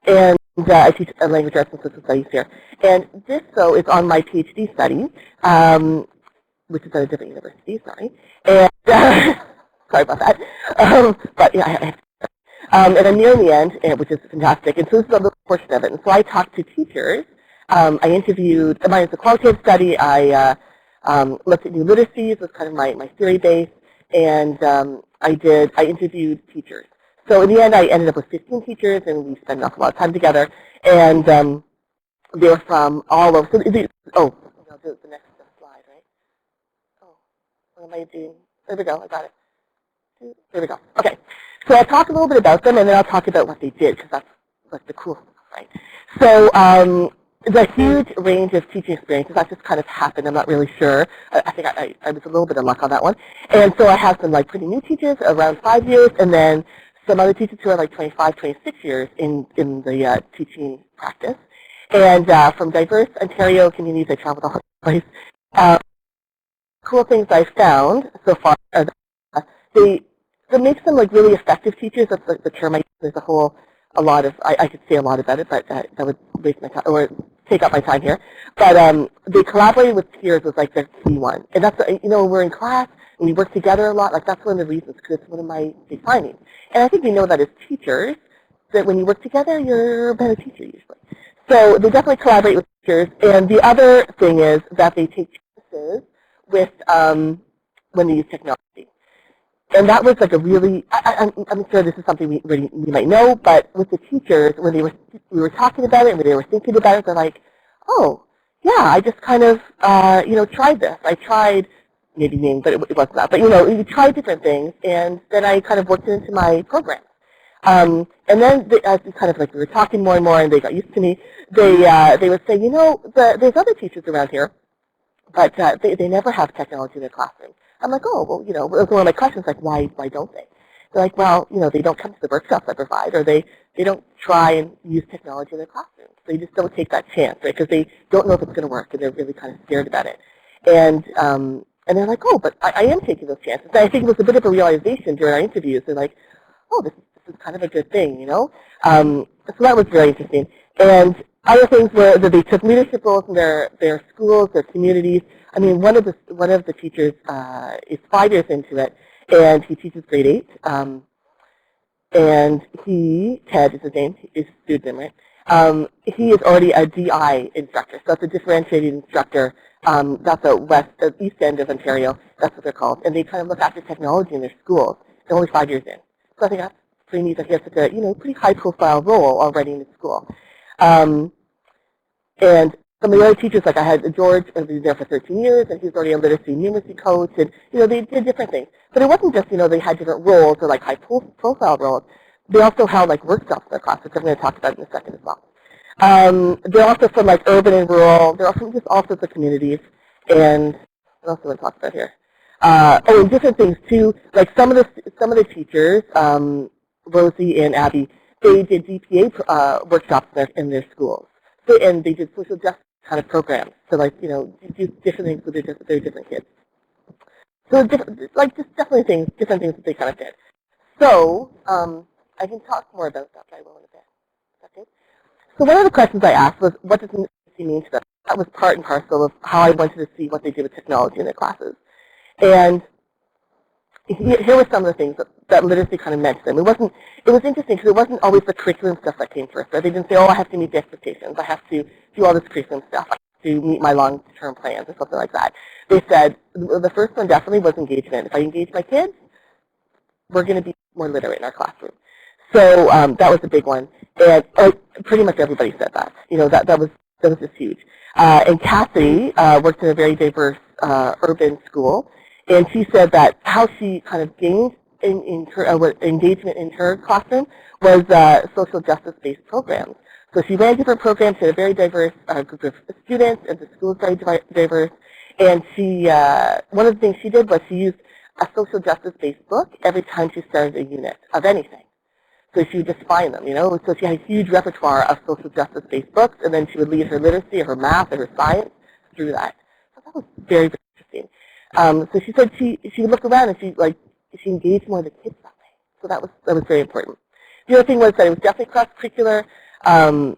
And I teach language arts and social studies here. And this, though, is on my PhD study, which is at a different university, sorry. And sorry about that. But yeah, and I'm nearing the end, which is fantastic. And so this is a little portion of it. And so I talked to teachers. I interviewed, mine is a qualitative study. I looked at new literacies, was kind of my theory base. And I interviewed teachers. So in the end, I ended up with 15 teachers, and we spent an awful lot of time together. And they were from all over. So the next slide, right? Oh, what am I doing? There we go. I got it. There we go. Okay. So I'll talk a little bit about them, and then I'll talk about what they did, because that's like the cool stuff, right? So the huge range of teaching experiences, that just kind of happened. I'm not really sure. I think I was a little bit of luck on that one. And so I have some like pretty new teachers, around 5 years, and then some other teachers who are like 25, 26 years in the teaching practice. And from diverse Ontario communities, I traveled all over the place. Cool things I found so far are that makes them like really effective teachers. That's the term I use. There's a lot of, I could say a lot about it, but that would waste my time, or take up my time here. But they collaborated with peers was like the key one. And that's, we're in class, and we work together a lot. Like that's one of the reasons, because it's one of my big findings. And I think we know that as teachers, that when you work together, you're a better teacher usually. So they definitely collaborate with teachers. And the other thing is that they take chances with when they use technology. And that was like a really, I'm sure this is something we might know, but with the teachers, when we were talking about it and when they were thinking about it, they're like, oh, yeah, I just kind of, tried this. I tried, maybe name, but it wasn't that. But, we tried different things, and then I kind of worked it into my program. And then as we kind of like we were talking more and more, and they got used to me, they would say, there's other teachers around here, but they never have technology in their classroom. I'm like, oh, well, it was one of my questions, like, why don't they? They're like, well, they don't come to the workshops I provide, or they don't try and use technology in their classrooms. They just don't take that chance, right? Because they don't know if it's going to work, and they're really kind of scared about it. And they're like, oh, but I am taking those chances. And I think it was a bit of a realization during our interviews. They're like, oh, this is kind of a good thing, So that was very interesting. And other things were that they took leadership roles in their schools, their communities. I mean, one of the teachers is 5 years into it, and he teaches grade 8. And Ted is his name, is student, right? He is already a DI instructor, so that's a differentiated instructor. That's the east end of Ontario. That's what they're called, and they kind of look after technology in their schools. They're only 5 years in, so I think that's pretty neat that he has such a pretty high-profile role already in the school. And some of the other teachers, like I had George, who was there for 13 years, and he's already a literacy and numeracy coach, and they did different things. But it wasn't just they had different roles or like high-profile roles. They also held like workshops in their class, which I'm going to talk about in a second as well. They're also from like urban and rural. They're also from just all sorts of communities. And what else do I want to talk about here? And different things too. Like some of the teachers, Rosie and Abby, they did DPA workshops in their schools. And they did social justice kind of programs. So like, do different things with their different kids. So just definitely different things that they kind of did. So I can talk more about that, but I will in a bit. Okay. So one of the questions I asked was, what does literacy mean to them? That was part and parcel of how I wanted to see what they did with technology in their classes. And here were some of the things that literacy kind of meant to them. It was interesting because it wasn't always the curriculum stuff that came first. Right? They didn't say, oh, I have to meet the expectations. I have to do all this curriculum stuff. I have to meet my long-term plans or something like that. They said, the first one definitely was engagement. If I engage my kids, we're going to be more literate in our classroom. So that was a big one. And pretty much everybody said that. That was just huge. And Kathy worked in a very diverse urban school. And she said that how she kind of gained in her engagement in her classroom was social justice-based programs. So she ran different programs. She had a very diverse group of students, and the school was very diverse. And she, one of the things she did was she used a social justice-based book every time she started a unit of anything. So she would just find them, So she had a huge repertoire of social justice-based books, and then she would lead her literacy or her math or her science through that. So that was very, very interesting. So she said she would look around and she engaged more of the kids that way. So that was very important. The other thing was that it was definitely cross-curricular. they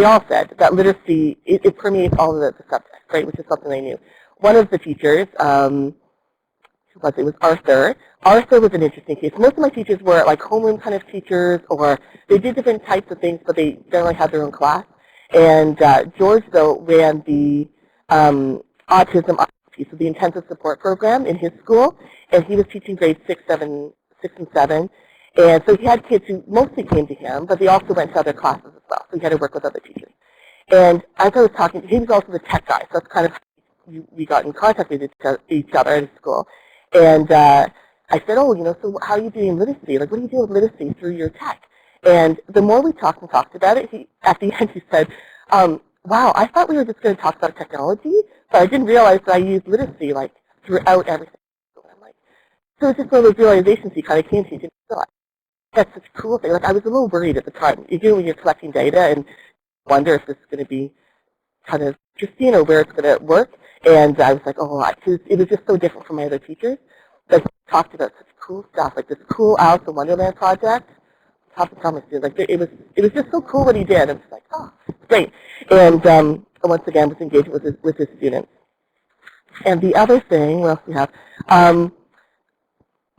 all said that literacy, it permeates all of the subjects, right, which is something they knew. One of the teachers, it was Arthur. Arthur was an interesting case. Most of my teachers were like homeroom kind of teachers, or they did different types of things, but they generally had their own class. And George, though, ran the autism piece of the intensive support program in his school, and he was teaching grades 6 and 7. And so he had kids who mostly came to him, but they also went to other classes as well. So he had to work with other teachers. And as I was talking, he was also the tech guy, so that's kind of we got in contact with each other at school. And I said, oh, so how are you doing literacy? Like, what are you doing with literacy through your tech? And the more we talked and talked about it, at the end he said, wow, I thought we were just going to talk about technology, but I didn't realize that I use literacy, like, throughout everything. So I'm like, so it's just one of those realizations he kind of came to. You didn't realize. That's such a cool thing. Like, I was a little worried at the time. You do when you're collecting data and wonder if this is going to be kind of interesting or where it's going to work. And I was like, oh, it was just so different from my other teachers. But he talked about such cool stuff, like this cool Alice in Wonderland project. Top of my students, like it was just so cool what he did. I was like, oh, great. And once again, was engaged with his students. And the other thing, what else do we have?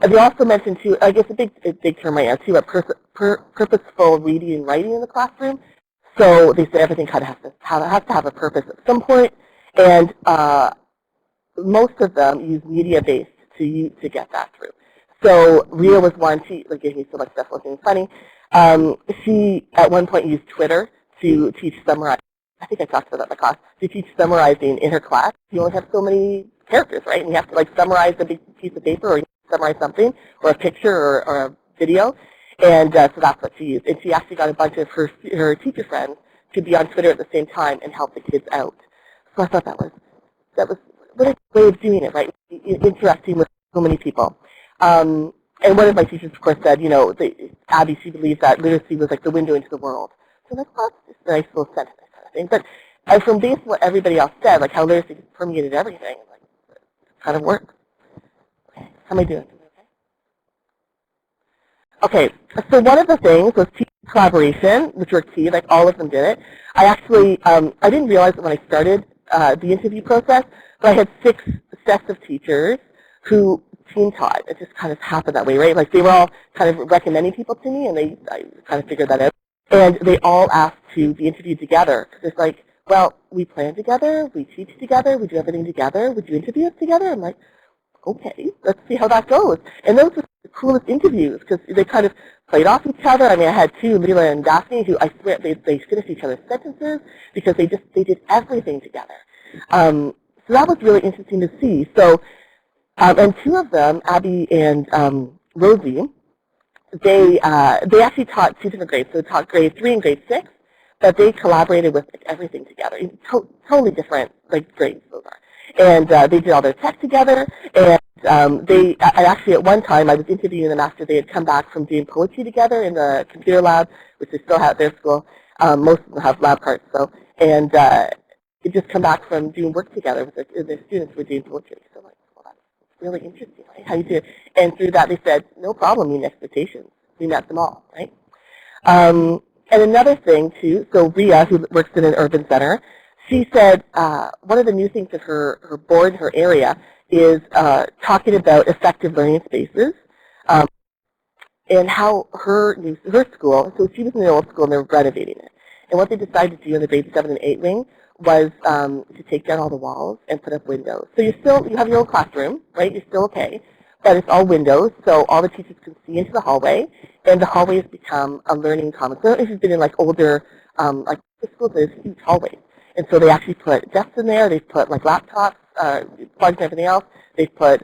They also mentioned too, I guess a big term right now too, purposeful reading and writing in the classroom. So they said everything kind of has to have a purpose at some point, and most of them use media-based to get that through. So Rhea was one. She gave me so much stuff looking funny. She at one point used Twitter to teach summarizing. I think I talked about that in the class. To teach summarizing in her class. You only have so many characters, right? And you have to summarize a big piece of paper, or you summarize something, or a picture, or a video. And so that's what she used. And she actually got a bunch of her teacher friends to be on Twitter at the same time and help the kids out. So I thought that was what a way of doing it, right? Interacting with so many people. And one of my teachers, of course, said, Abby, she believes that literacy was like the window into the world. So I'm like, well, that's just a nice little sentiment kind of thing. But from based on what everybody else said, like how literacy permeated everything, like, it kind of worked. Okay, how am I doing? Okay, so one of the things was team collaboration, which were key, like all of them did it. I actually, I didn't realize it when I started the interview process, but I had 6 sets of teachers who team taught. It just kind of happened that way, right? Like they were all kind of recommending people to me, and I kind of figured that out. And they all asked to be interviewed together, because it's like, well, we plan together, we teach together, we do everything together, would you interview us together? I'm like, okay, let's see how that goes. And those were the coolest interviews because they kind of played off each other. I mean, I had 2, Leela and Daphne, who I swear they finished each other's sentences because they did everything together. So that was really interesting to see. So, and 2 of them, Abby and Rosie, they actually taught 2 different grades. So they taught grade 3 and grade 6, but they collaborated with everything together. Totally different grades those are. And they did all their tech together. And I actually at one time I was interviewing them after they had come back from doing poetry together in the computer lab, which they still have at their school. Most of them have lab carts, so and they just come back from doing work together with their students who were doing poetry. So like, well, that's really interesting, right? How you do it. And through that they said, no problem, meeting expectations. We met them all, right? And another thing too, so Rhea, who works in an urban center, she said one of the new things at her board, her area, is talking about effective learning spaces and how her school, so she was in the old school and they're renovating it. And what they decided to do in the grade 7 and 8 wing was to take down all the walls and put up windows. So you have your own classroom, right? You're still okay, but it's all windows, so all the teachers can see into the hallway, and the hallway has become a learning commons. So if you've been in older schools, there's huge hallways. And so they actually put desks in there. They've put laptops, plugs and everything else. They've put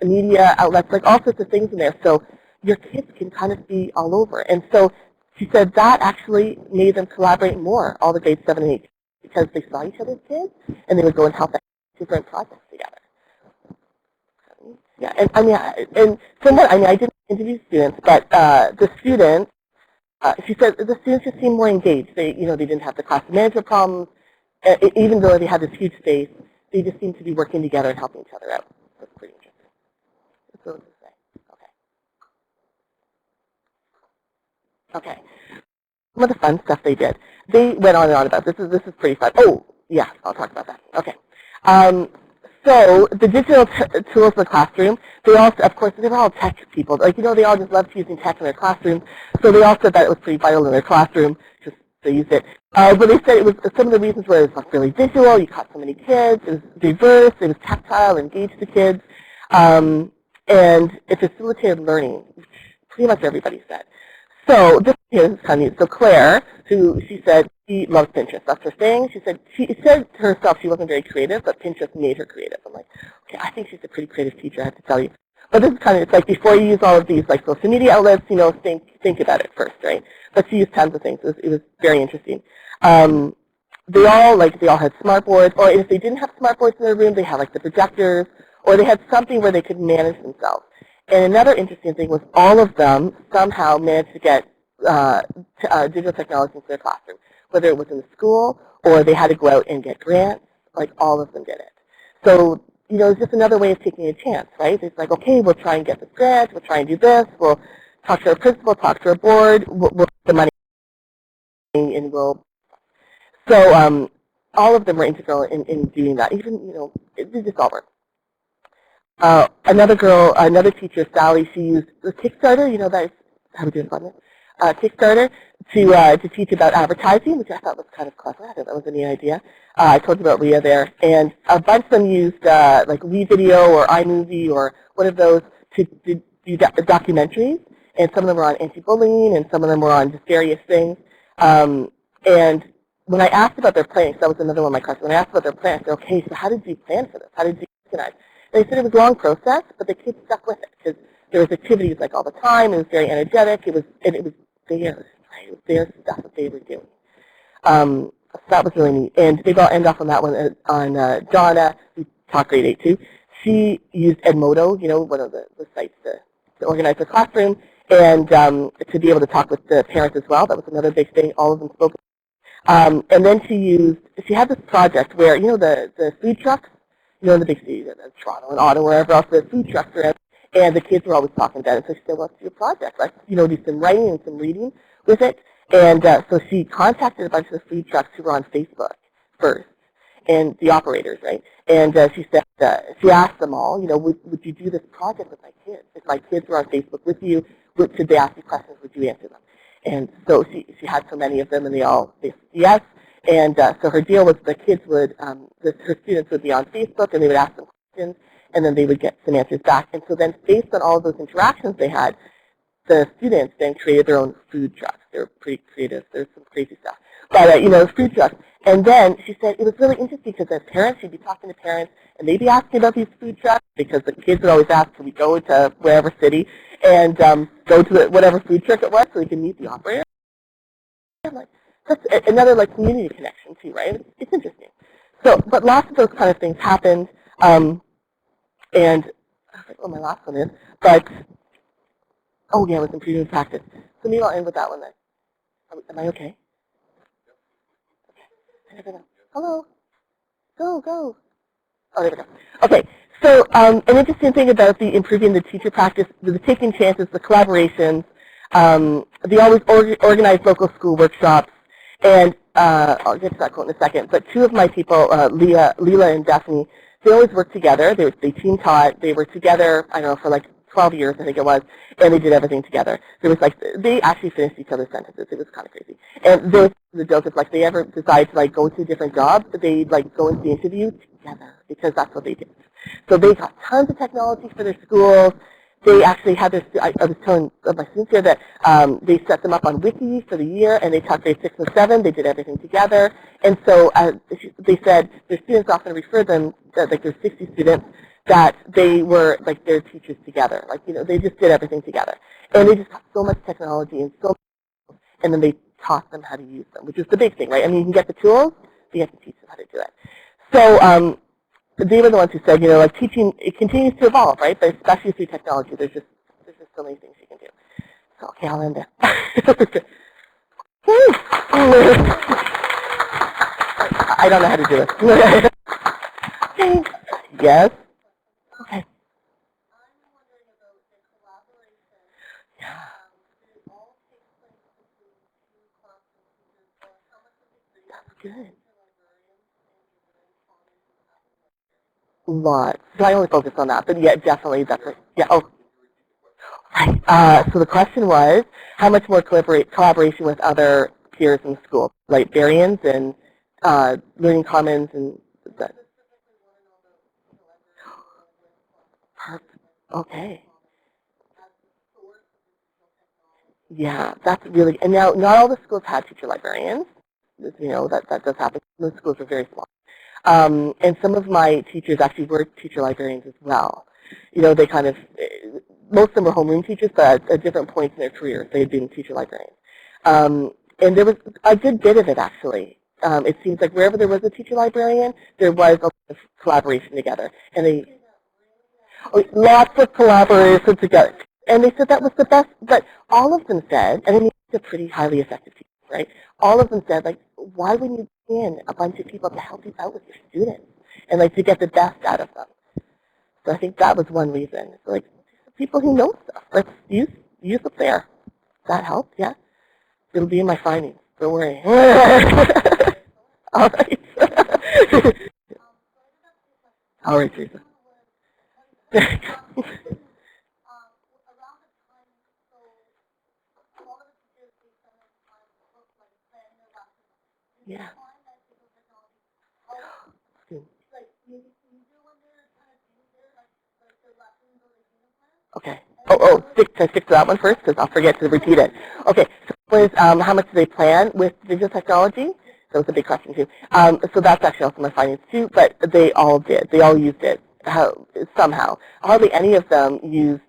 media outlets, all sorts of things in there. So your kids can kind of be all over. And so she said that actually made them collaborate more, all the grades 7 and 8, because they saw each other's kids, and they would go and help them different projects together. Yeah, and I mean, and from what I didn't interview students, but the students, she said the students just seemed more engaged. They didn't have the class management problems. Even though they had this huge space, they just seemed to be working together and helping each other out. That's pretty interesting. That's what I was going to say. Okay. Okay. some of the fun stuff they did. They went on and on about this. This is pretty fun. Oh, yeah, I'll talk about that. Okay. So the digital tools in the classroom, they also, of course, they were all tech people. Like, they all just loved using tech in their classroom. So they all said that it was pretty vital in their classroom. Just they used it. But they said it was some of the reasons were it was really visual. You caught so many kids. It was diverse. It was tactile, engaged the kids, and it facilitated learning. Pretty much everybody said. So this is kind of neat. So Claire, who she said she loves Pinterest. That's her thing. She said to herself she wasn't very creative, but Pinterest made her creative. I'm like, okay, I think she's a pretty creative teacher, I have to tell you. But this is kind of, it's like before you use all of these like social media outlets, think about it first, right? But she used tons of things. It was very interesting. They all had smart boards, or if they didn't have smart boards in their room, they had like the projectors, or they had something where they could manage themselves. And another interesting thing was all of them somehow managed to get digital technology into their classroom, whether it was in the school or they had to go out and get grants. Like all of them did it. So it's just another way of taking a chance, right? It's like, okay, we'll try and get this grant, we'll try and do this, we'll talk to our principal, talk to our board, we'll get the money, and So all of them were integral in doing that. Even it just all worked. Another teacher, Sally, she used the Kickstarter. That is how we do it on it. Kickstarter to teach about advertising, which I thought was kind of clever. I thought that was a neat idea. I told you about Leah there, and a bunch of them used like WeVideo or iMovie or one of those to do documentaries, and some of them were on anti-bullying, and some of them were on just various things. And when I asked about their plans, that was another one of my questions. When I asked about their plans, I said, okay, so how did you plan for this? How did you organize? They said it was a long process, but the kids stuck with it because there was activities like all the time. It was very energetic. It was theirs, right? It was their stuff that they were doing. So that was really neat. And maybe I'll end off on that one on Donna, who taught grade 8 too. She used Edmodo, one of the sites to organize the classroom, and to be able to talk with the parents as well. That was another big thing. All of them spoke. And then she had this project where, the food trucks, in the big cities, Toronto and Ottawa, wherever else the food trucks are at, and the kids were always talking about it. So she said, well, let's do a project. Let's, do some writing and some reading with it. And so she contacted a bunch of the food trucks who were on Facebook first, and the operators, right? And she said, she asked them all, would you do this project with my kids? If my kids were on Facebook with you, should they ask you questions, would you answer them? And so she had so many of them, and they all said yes. And so her deal was the kids would, her students would be on Facebook, and they would ask them questions, and then they would get some answers back. And so then based on all of those interactions they had, the students then created their own food trucks. They were pretty creative. There's some crazy stuff. But, food trucks. And then she said it was really interesting because as parents, she'd be talking to parents, and they'd be asking about these food trucks because the kids would always ask, can we go to wherever city and go to whatever food truck it was so we can meet the operator. Like, that's another community connection too, right? It's interesting. So, but lots of those kind of things happened, and I forget what my last one is, but oh yeah, it was improving practice. So maybe I'll end with that one then. Am I okay? I never know. Hello. Go. Oh, there we go. Okay. So an interesting thing about the improving the teacher practice, the taking chances, the collaborations, they always organize local school workshops, and I'll get to that quote in a second. But two of my people, Leela and Daphne, they always worked together. They team taught. They were together, I don't know, for 12 years, I think it was, and they did everything together. There was they actually finished each other's sentences. It was kind of crazy. And there was the joke if they ever decide to go to different jobs, they'd go into the interview together because that's what they did. So they got tons of technology for their schools. They actually had their, I was telling my students here that they set them up on Wiki for the year, and they taught grade 6 and 7. They did everything together. And so they said their students often refer them, that there's 60 students, that they were their teachers together. They just did everything together. And they just got so much technology and then they taught them how to use them, which is the big thing, right? I mean, you can get the tools, but you have to teach them how to do it. So they were the ones who said, teaching, it continues to evolve, right? But especially through technology, there's just so many things you can do. So, okay, I'll end there. I don't know how to do it. Thanks. Yes? Okay. Good. Lots. So I only focus on that, but yeah, definitely that's it. Yeah. Oh, right. So the question was, how much more collaboration with other peers in school, librarians and learning commons and that. Perfect. Okay. Yeah, that's really, and now not all the schools had teacher librarians. You know, that does happen. Most schools are very small. And some of my teachers actually were teacher librarians as well. You know, they kind of, most of them were homeroom teachers, but at different points in their careers, they had been teacher librarians. And there was a good bit of it, actually. It seems like wherever there was a teacher librarian, there was a lot of collaboration together. And they, lots of collaboration together. And they said that was the best, but all of them said, and I mean, it's a pretty highly effective team, right? All of them said, like, why wouldn't you bring in a bunch of people to help you out with your students and, like, to get the best out of them? So I think that was one reason. So, like, people who know stuff, let's use it there. That helped, yeah? It'll be in my findings. Don't worry. All right. All right, Teresa. Yeah. Okay. Stick to that one first because I'll forget to repeat it. Okay. So was how much do they plan with digital technology? That was a big question too. So that's actually also my findings too. But they all did. They all used it somehow. Hardly any of them used.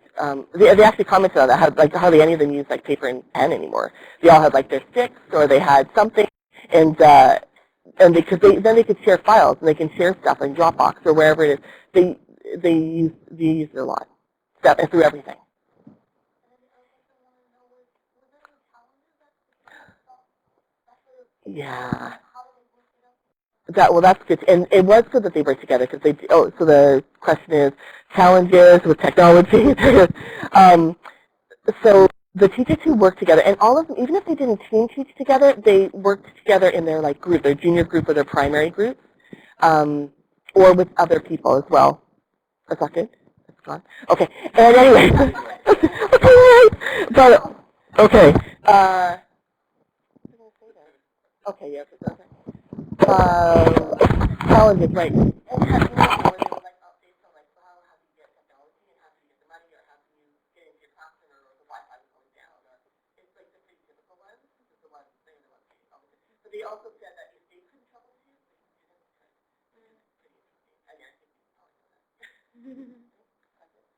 They actually commented on that. Like hardly any of them used like paper and pen anymore. They all had like their sticks or they had something, and then they could share files and they can share stuff in Dropbox or wherever it is. They use it a lot. Stuff through everything. Yeah. That's good, and it was good that they worked together because they. Oh, so the question is challenges with technology. um, so the teachers who worked together, and all of them, even if they didn't team teach together, they worked together in their like group, their junior group or their primary group, or with other people as well. Is that good? It's gone. Okay. And anyway, okay, but okay. Okay. Yes. Okay. Challenges, right? And have you know where they were like updates on like how do you get technology and how do you get the money or how do you get into your classroom or the Wi-Fi is going down or it's like the pretty typical ones. This is the ones they're the ones getting complicated. But they also said that if they couldn't troubleshoot, the students could. Pretty interesting. I mean, I think you can probably know that.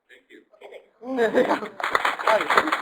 Thank you. Okay, thanks.